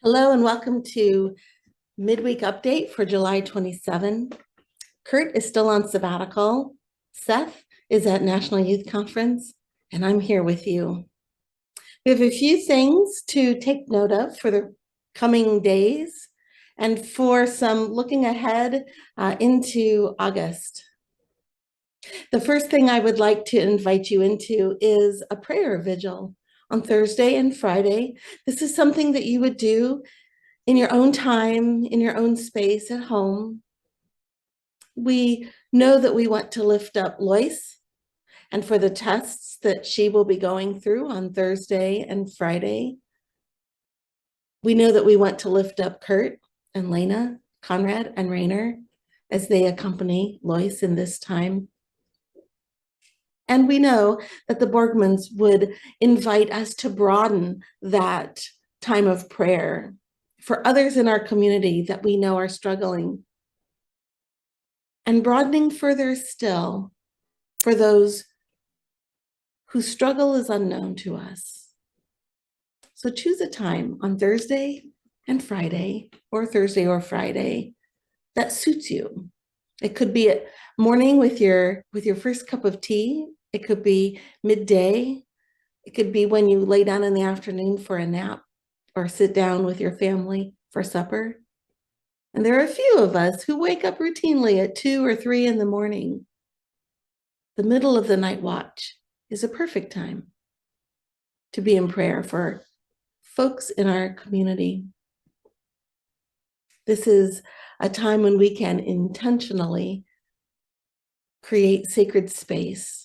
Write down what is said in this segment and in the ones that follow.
Hello and welcome to Midweek Update for July 27. Kurt is still on sabbatical. Seth is at National Youth Conference, and I'm here with you. We have a few things to take note of for the coming days and for some looking ahead into August. The first thing I would like to invite you into is a prayer vigil on Thursday and Friday. This is something that you would do in your own time, in your own space at home. We know that we want to lift up Lois and for the tests that she will be going through on Thursday and Friday. We know that we want to lift up Kurt and Lena, Conrad and Rainer as they accompany Lois in this time. And we know that the Borgmans would invite us to broaden that time of prayer for others in our community that we know are struggling, and broadening further still for those whose struggle is unknown to us. So choose a time on Thursday and Friday, or Thursday or Friday, that suits you. It could be at morning with your first cup of tea. It could be midday. It could be when you lay down in the afternoon for a nap or sit down with your family for supper. And there are a few of us who wake up routinely at 2 or 3 in the morning. The middle of the night watch is a perfect time to be in prayer for folks in our community. This is a time when we can intentionally create sacred space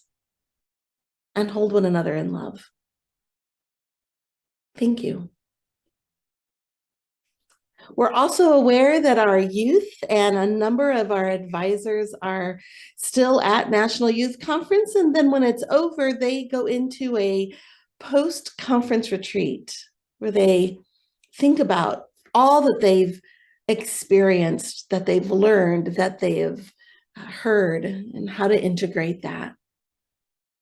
and hold one another in love. Thank you. We're also aware that our youth and a number of our advisors are still at National Youth Conference, and then when it's over, they go into a post-conference retreat where they think about all that they've experienced, that they've learned, that they have heard, and how to integrate that.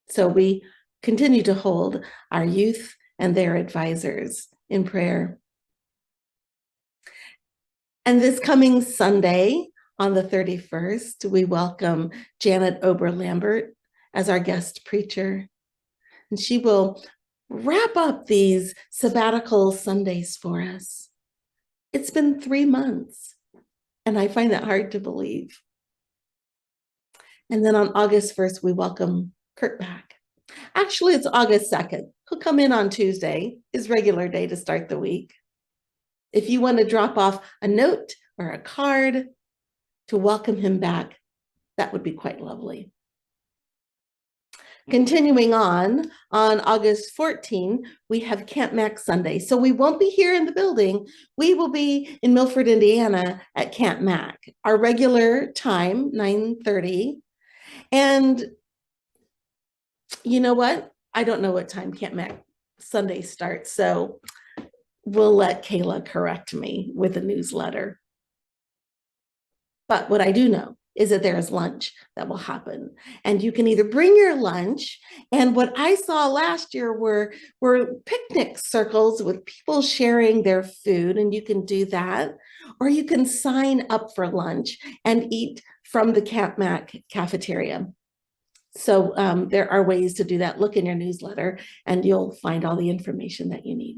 So we continue to hold our youth and their advisors in prayer. And this coming Sunday, on the 31st, we welcome Janet Ober-Lambert as our guest preacher. And she will wrap up these sabbatical Sundays for us. It's been 3 months, and I find that hard to believe. And then on August 1st, we welcome Kurt back. Actually, it's August 2nd. He'll come in on Tuesday, his regular day to start the week. If you want to drop off a note or a card to welcome him back, that would be quite lovely. Continuing on August 14, we have Camp Mac Sunday. So we won't be here in the building. We will be in Milford, Indiana at Camp Mac. Our regular time, 9:30. And you know what? I don't know what time Camp Mac Sunday starts, so we'll let Kayla correct me with a newsletter. But what I do know is that there is lunch that will happen. And you can either bring your lunch, and what I saw last year were picnic circles with people sharing their food, and you can do that. Or you can sign up for lunch and eat from the Camp Mac cafeteria. So there are ways to do that. Look in your newsletter and you'll find all the information that you need.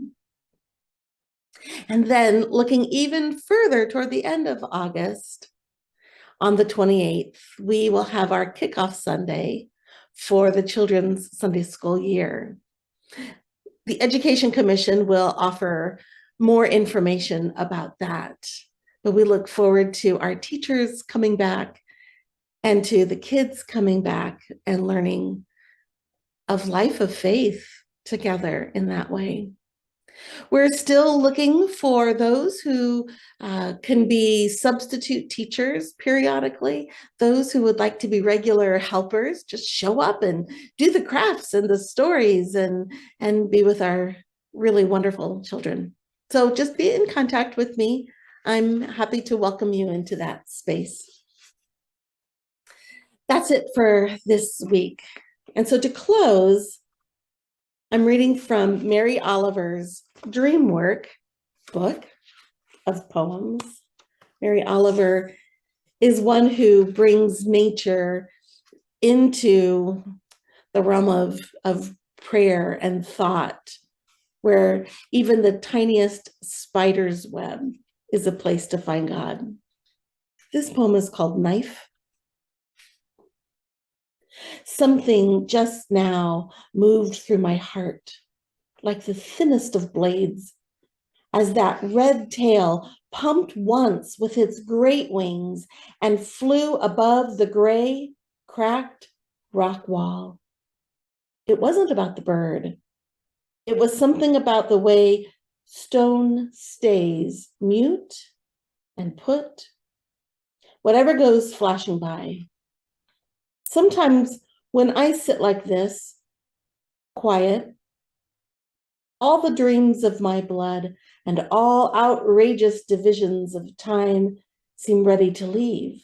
And then looking even further toward the end of August, on the 28th, we will have our kickoff Sunday for the children's Sunday school year. The Education Commission will offer more information about that, but we look forward to our teachers coming back and to the kids coming back and learning of life of faith together in that way. We're still looking for those who can be substitute teachers periodically, those who would like to be regular helpers, just show up and do the crafts and the stories and be with our really wonderful children. So just be in contact with me. I'm happy to welcome you into that space. That's it for this week. And so to close, I'm reading from Mary Oliver's Dream Work book, of poems. Mary Oliver is one who brings nature into the realm of prayer and thought, where even the tiniest spider's web is a place to find God. This poem is called Knife. Something just now moved through my heart, like the thinnest of blades, as that red tail pumped once with its great wings and flew above the gray, cracked rock wall. It wasn't about the bird. It was something about the way stone stays mute and put, whatever goes flashing by. Sometimes when I sit like this, quiet, all the dreams of my blood and all outrageous divisions of time seem ready to leave,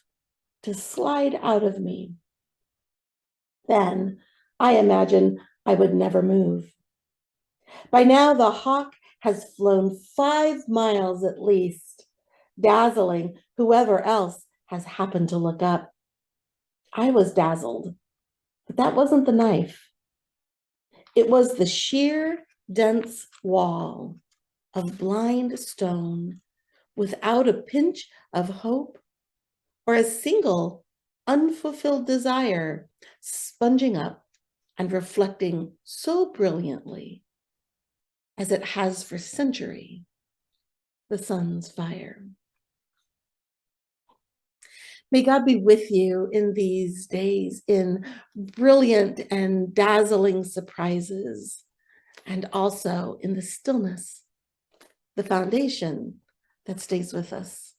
to slide out of me. Then I imagine I would never move. By now, the hawk has flown 5 miles at least, dazzling whoever else has happened to look up. I was dazzled, but that wasn't the knife. It was the sheer, dense wall of blind stone without a pinch of hope or a single unfulfilled desire, sponging up and reflecting so brilliantly as it has for century the sun's fire. May God be with you in these days, in brilliant and dazzling surprises, and also in the stillness, the foundation that stays with us.